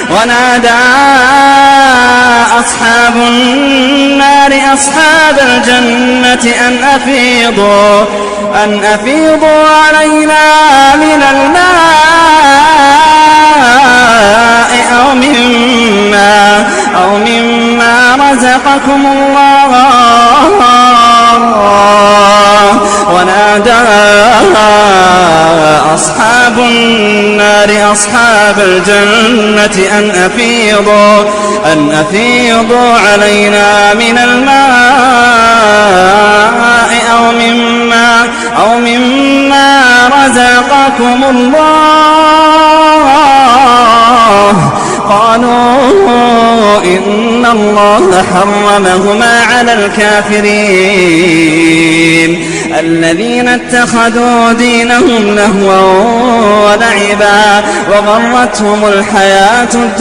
ونادى أصحاب النار أصحاب الجنة أن أفيضوا علينا من الماء أو مما رزقكم الله. ونادى أصحاب النار أصحاب الجنة أن أفيضوا علينا من الماء أو مما رزقكم الله. قالوا إن الله حرمهما على الكافرين الذين اتخذوا دينهم لهوا ولعبا وغرتهم الحياة الدنيا